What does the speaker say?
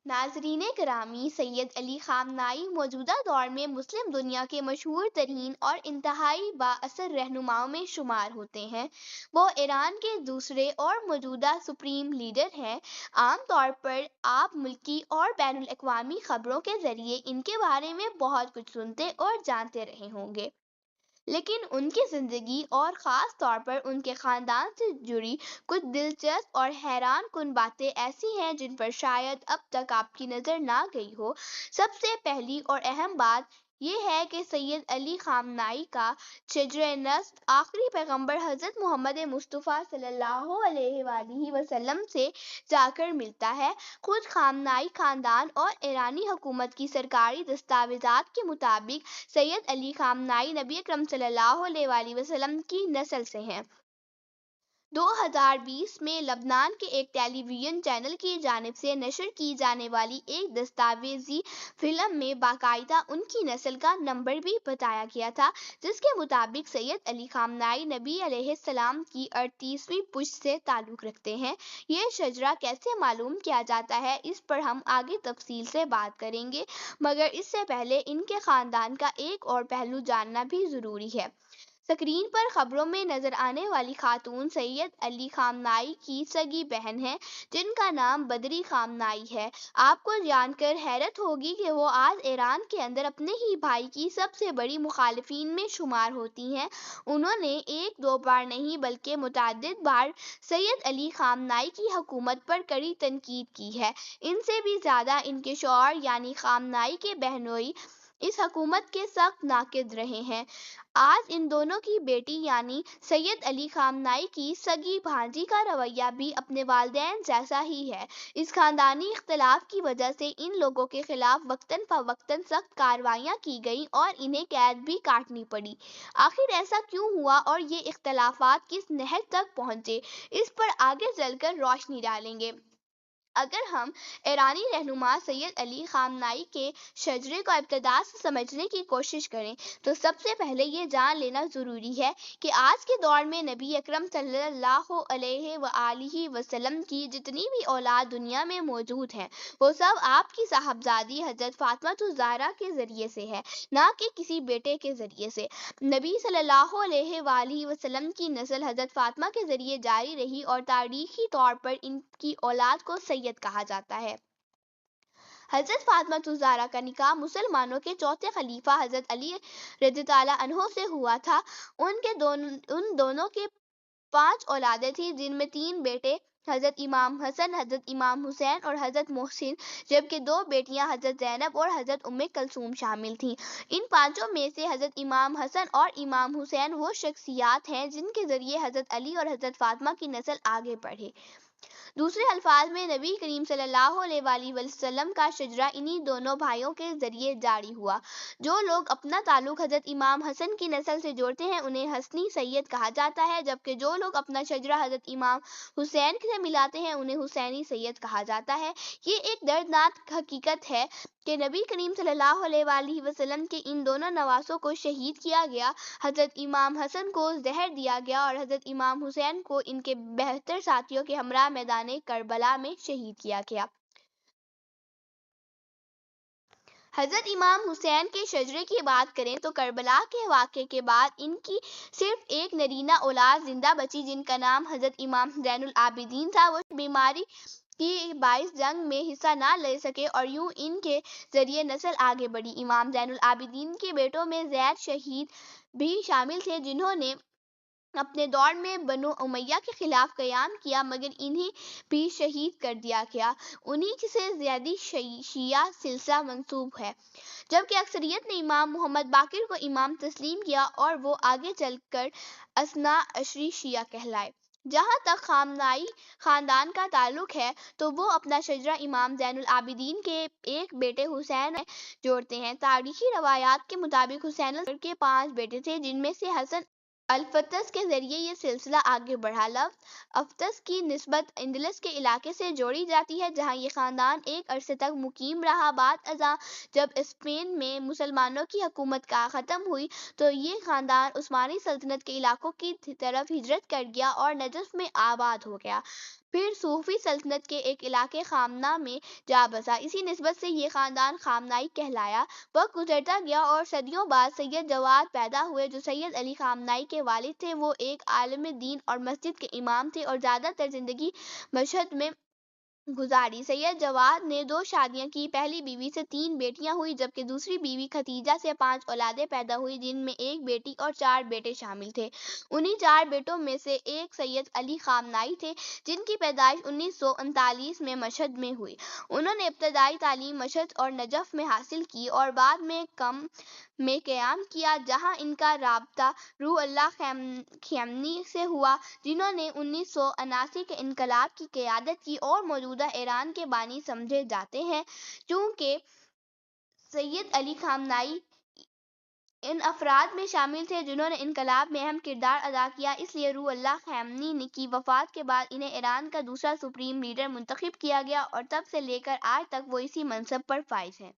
ناظرین گرامی، سید علی خامنہئی موجودہ دور میں مسلم دنیا کے مشہور ترین اور انتہائی بااثر رہنماؤں میں شمار ہوتے ہیں۔ وہ ایران کے دوسرے اور موجودہ سپریم لیڈر ہیں۔ عام طور پر آپ ملکی اور بین الاقوامی خبروں کے ذریعے ان کے بارے میں بہت کچھ سنتے اور جانتے رہے ہوں گے، لیکن ان کی زندگی اور خاص طور پر ان کے خاندان سے جڑی کچھ دلچسپ اور حیران کن باتیں ایسی ہیں جن پر شاید اب تک آپ کی نظر نہ گئی ہو۔ سب سے پہلی اور اہم بات یہ ہے کہ سید علی خامنہئی کا شجرہ نسب آخری پیغمبر حضرت محمد مصطفیٰ صلی اللہ علیہ وآلہ وسلم سے جا کر ملتا ہے۔ خود خامنہئی خاندان اور ایرانی حکومت کی سرکاری دستاویزات کے مطابق سید علی خامنہئی نبی اکرم صلی اللہ علیہ وآلہ وسلم کی نسل سے ہیں۔ 2020 میں لبنان کے ایک ٹیلی ویژن چینل کی جانب سے نشر کی جانے والی ایک دستاویزی فلم میں باقاعدہ ان کی نسل کا نمبر بھی بتایا گیا تھا، جس کے مطابق سید علی خامنہئی نبی علیہ السلام کی 38ویں پشت سے تعلق رکھتے ہیں۔ یہ شجرہ کیسے معلوم کیا جاتا ہے، اس پر ہم آگے تفصیل سے بات کریں گے، مگر اس سے پہلے ان کے خاندان کا ایک اور پہلو جاننا بھی ضروری ہے۔ سکرین پر خبروں میں نظر آنے والی خاتون سید علی خامنہئی کی سگی بہن ہیں، جن کا نام بدری خامنہئی ہے۔ آپ کو جان کر حیرت ہوگی کہ وہ آج ایران کے اندر اپنے ہی بھائی کی سب سے بڑی مخالفین میں شمار ہوتی ہیں۔ انہوں نے ایک دو بار نہیں بلکہ متعدد بار سید علی خامنہئی کی حکومت پر کڑی تنقید کی ہے۔ ان سے بھی زیادہ ان کے شوہر یعنی خامنہئی کے بہنوئی اس حکومت کے سخت ناقد رہے ہیں۔ آج ان دونوں کی بیٹی یعنی سید علی خامنہئی کی سگی بھانجی کا رویہ بھی اپنے والدین جیسا ہی ہے۔ اس خاندانی اختلاف کی وجہ سے ان لوگوں کے خلاف وقتاً فوقتاً سخت کارروائیاں کی گئیں اور انہیں قید بھی کاٹنی پڑی۔ آخر ایسا کیوں ہوا اور یہ اختلافات کس نہج تک پہنچے، اس پر آگے چل کر روشنی ڈالیں گے۔ اگر ہم ایرانی رہنما سید علی خامنہئی کے شجرے کو ابتدا سے سمجھنے کی کوشش کریں تو سب سے پہلے یہ جان لینا ضروری ہے کہ آج کے دور میں نبی اکرم صلی اللہ علیہ وآلہ وسلم کی جتنی بھی اولاد دنیا میں موجود ہیں، وہ سب آپ کی صاحبزادی حضرت فاطمہ الزہرا کے ذریعے سے ہے، نہ کہ کسی بیٹے کے ذریعے سے۔ نبی صلی اللہ علیہ وآلہ وسلم کی نسل حضرت فاطمہ کے ذریعے جاری رہی اور تاریخی طور پر ان کی اولاد کو سید کہا جاتا ہے۔ حضرت فاطمہ الزہرا کا نکاح مسلمانوں کے چوتھے خلیفہ حضرت علی رضی اللہ عنہ سے ہوا تھا۔ ان دونوں کے 5 اولادیں تھیں، جن میں 3 بیٹے حضرت امام حسن، حضرت امام حسین اور حضرت محسن، جبکہ 2 بیٹیاں حضرت زینب اور حضرت ام کلثوم شامل تھیں۔ ان 5 میں سے حضرت امام حسن اور امام حسین وہ شخصیات ہیں جن کے ذریعے حضرت علی اور حضرت فاطمہ کی نسل آگے بڑھے۔ دوسرے الفاظ میں نبی کریم صلی اللہ علیہ وآلہ وسلم کا شجرہ انہی دونوں بھائیوں کے ذریعے جاری ہوا۔ جو لوگ اپنا تعلق حضرت امام حسن کی نسل سے جوڑتے ہیں انہیں حسنی سید کہا جاتا ہے، جبکہ جو لوگ اپنا شجرہ حضرت امام حسین سے ملاتے ہیں انہیں حسینی سید کہا جاتا ہے۔ یہ ایک دردناک حقیقت ہے کہ نبی کریم صلی اللہ علیہ وآلہ وسلم کے ان دونوں نواسوں کو شہید کیا گیا۔ حضرت امام حسن کو زہر دیا گیا اور حضرت امام حسین کو ان کے بہتر ساتھیوں کے ہمراہ میدان کربلا میں شہید کیا گیا۔ حضرت امام حسین کے شجرے کی بات کریں تو کربلا کے واقعے کے بعد ان کی صرف ایک نرینہ اولاد زندہ بچی، جن کا نام حضرت امام زین العابدین تھا۔ وہ بیماری کی باعث جنگ میں حصہ نہ لے سکے اور یوں ان کے ذریعے نسل آگے بڑھی۔ امام زین العابدین کے بیٹوں میں زید شہید بھی شامل تھے، جنہوں نے اپنے دور میں بنو امیہ کے خلاف قیام کیا، مگر انہیں بھی شہید کر دیا گیا۔ انہی سے زیدی شیعہ سلسلہ منسوب ہے، جبکہ اکثریت نے امام محمد باقر کو امام تسلیم کیا اور وہ آگے چل کر اثنا عشری شیعہ کہلائے۔ جہاں تک خامنہئی خاندان کا تعلق ہے تو وہ اپنا شجرہ امام زین العابدین کے ایک بیٹے حسین جوڑتے ہیں۔ تاریخی روایات کے مطابق حسین کے 5 بیٹے تھے، جن میں سے حسن الفطس کے ذریعے یہ سلسلہ آگے بڑھا۔ لفظ افطس کی نسبت اندلس کے علاقے سے جوڑی جاتی ہے، جہاں یہ خاندان ایک عرصے تک مقیم رہا۔ بعد ازاں جب اسپین میں مسلمانوں کی حکومت ختم ہوئی تو یہ خاندان عثمانی سلطنت کے علاقوں کی طرف ہجرت کر گیا اور نجف میں آباد ہو گیا۔ پھر صوفی سلطنت کے ایک علاقے خامنہ میں جا بسا۔ اسی نسبت سے یہ خاندان خامنائی کہلایا۔ وقت گزرتا گیا اور صدیوں بعد سید جواد پیدا ہوئے جو سید علی خامنائی کے والد تھے۔ وہ ایک عالم دین اور مسجد کے امام تھے اور زیادہ تر زندگی مشہد میں گزاری۔ سید جواد نے 2 شادیاں کی۔ پہلی بیوی سے 3 بیٹیاں ہوئی جبکہ دوسری بیوی ختیجہ سے 5 اولادیں پیدا ہوئی جن میں 1 بیٹی اور 4 بیٹے شامل تھے۔ انہی 4 بیٹوں میں سے ایک سید علی خامنائی تھے جن کی پیدائش 1939 میں مشہد میں ہوئی۔ انہوں نے ابتدائی تعلیم مشہد اور نجف میں حاصل کی اور بعد میں قم میں قیام کیا جہاں ان کا رابطہ روح اللہ خمینی سے ہوا جنہوں نے 1979 کے انقلاب کی قیادت کی اور موجودہ ایران کے بانی سمجھے جاتے ہیں۔ چونکہ سید علی خامنائی ان افراد میں شامل تھے جنہوں نے انقلاب میں اہم کردار ادا کیا، اس لیے روح اللہ خمینی کی وفات کے بعد انہیں ایران کا دوسرا سپریم لیڈر منتخب کیا گیا اور تب سے لے کر آج تک وہ اسی منصب پر فائز ہیں۔